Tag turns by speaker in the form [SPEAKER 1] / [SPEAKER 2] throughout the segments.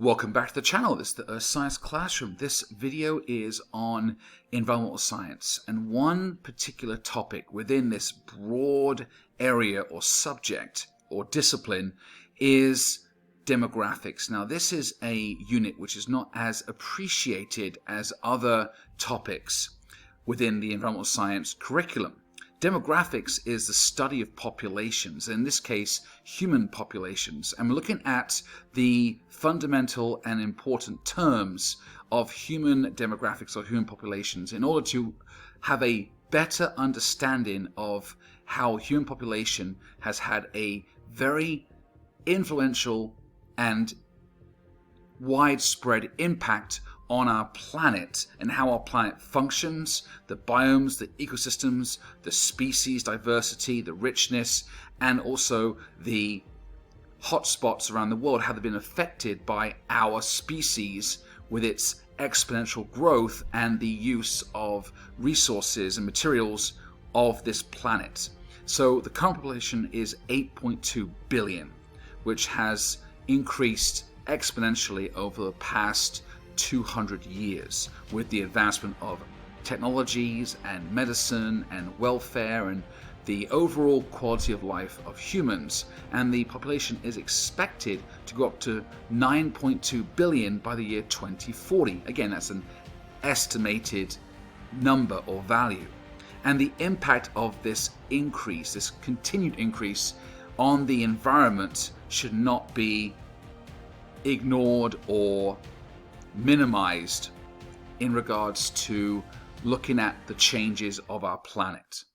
[SPEAKER 1] Welcome back to the channel. This is the Earth Science Classroom. This video is on environmental science, and one particular topic within this broad area or subject or discipline is demographics. Now, this is a unit which is not as appreciated as other topics within the environmental science curriculum. Demographics is the study of populations, in this case, human populations. And we're looking at the fundamental and important terms of human demographics or human populations in order to have a better understanding of how human population has had a very influential and widespread impact on our planet and how our planet functions, the biomes, the ecosystems, the species diversity, the richness, and also the hotspots around the world, how they've been affected by our species with its exponential growth and the use of resources and materials of this planet. So the current population is 8.2 billion, which has increased exponentially over the past 200 years with the advancement of technologies and medicine and welfare and the overall quality of life of humans. And the population is expected to go up to 9.2 billion by the year 2040. Again, that's an estimated number or value. And the impact of this increase, this continued increase on the environment, should not be ignored or minimized in regards to looking at the changes of our planet.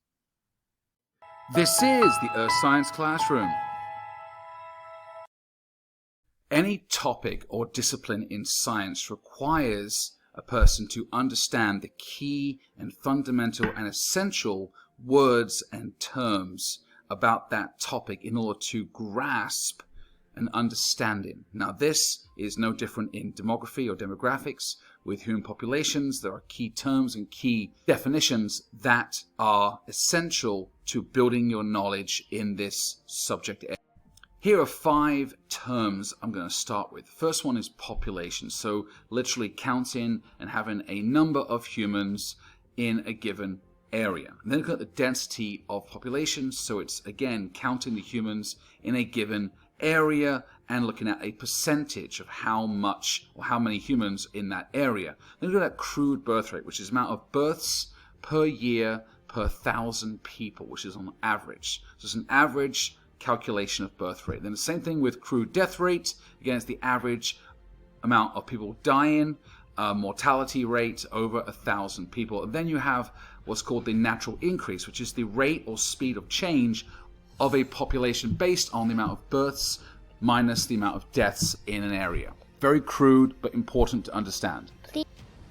[SPEAKER 1] This is the Earth Science Classroom. Any topic or discipline in science requires a person to understand the key and fundamental and essential words and terms about that topic in order to grasp an understanding. Now, this is no different in demography or demographics. With human populations, there are key terms and key definitions that are essential to building your knowledge in this subject area. Here are 5 terms I'm going to start with. The first one is population, so literally counting and having a number of humans in a given area. And then look at the density of population, so it's again counting the humans in a given area and looking at a percentage of how much or how many humans in that area. Then look at that crude birth rate, which is the amount of births per year per 1,000 people, which is on average. So it's an average calculation of birth rate. Then the same thing with crude death rate. Again, it's the average amount of people dying, mortality rate over 1,000 people. And then you have what's called the natural increase, which is the rate or speed of change of a population based on the amount of births minus the amount of deaths in an area. Very crude, but important to understand.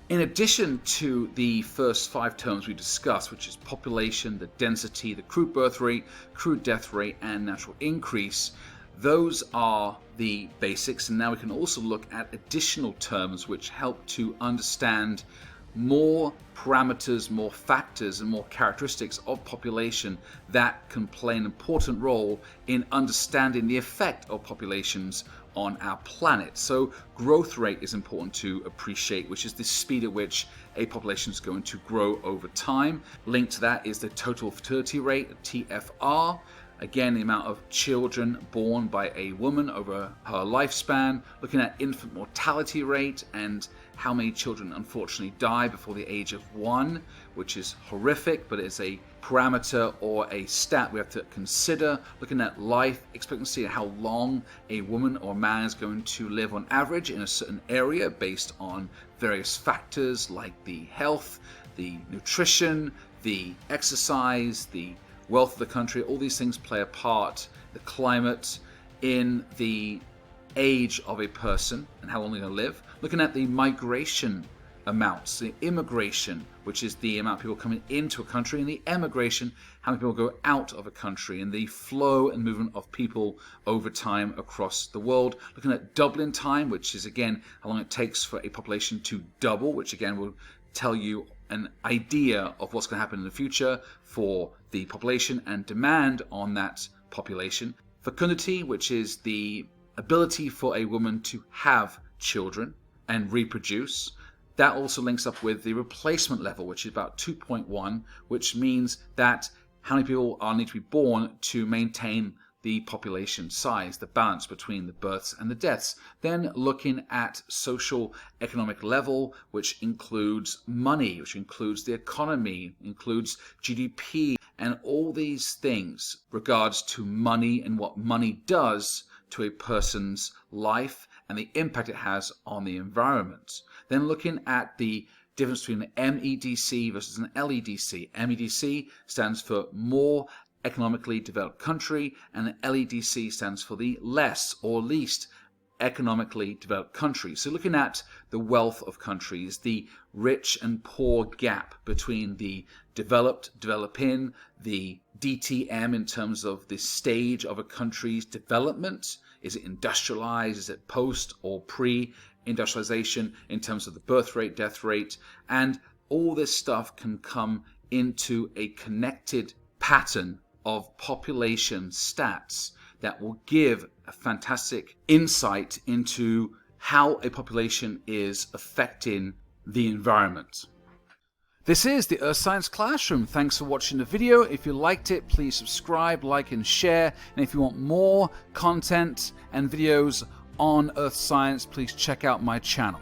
[SPEAKER 1] In addition to the first 5 terms we discussed, which is population, the density, the crude birth rate, crude death rate, and natural increase, those are the basics. And now we can also look at additional terms which help to understand more parameters, more factors, and more characteristics of population that can play an important role in understanding the effect of populations on our planet. So growth rate is important to appreciate, which is the speed at which a population is going to grow over time. Linked to that is the total fertility rate, TFR. Again, the amount of children born by a woman over her lifespan, looking at infant mortality rate and how many children unfortunately die before the age of 1, which is horrific, but it's a parameter or a stat we have to consider. Looking at life expectancy and how long a woman or man is going to live on average in a certain area based on various factors like the health, the nutrition, the exercise, the wealth of the country. All these things play a part. The climate, in the age of a person and how long they're going to live. Looking at the migration amounts, the immigration, which is the amount of people coming into a country, and the emigration, how many people go out of a country, and the flow and movement of people over time across the world. Looking at doubling time, which is again how long it takes for a population to double, which again will tell you an idea of what's going to happen in the future for the population and demand on that population. Fecundity, which is the ability for a woman to have children and reproduce. That also links up with the replacement level, which is about 2.1, which means that how many people need to be born to maintain the population size, the balance between the births and the deaths. Then looking at social economic level, which includes money, which includes the economy, includes GDP, and all these things regards to money and what money does to a person's life and the impact it has on the environment. Then looking at the difference between an MEDC versus an LEDC. MEDC stands for more economically developed country, and the LEDC stands for the less or least economically developed country. So looking at the wealth of countries, the rich and poor gap between the developed, developing, the DTM in terms of the stage of a country's development. Is it industrialized? Is it post or pre-industrialization in terms of the birth rate, death rate? And all this stuff can come into a connected pattern of population stats that will give a fantastic insight into how a population is affecting the environment. This is the Earth Science Classroom. Thanks for watching the video. If you liked it, please subscribe, like, and share. And if you want more content and videos on Earth Science, please check out my channel.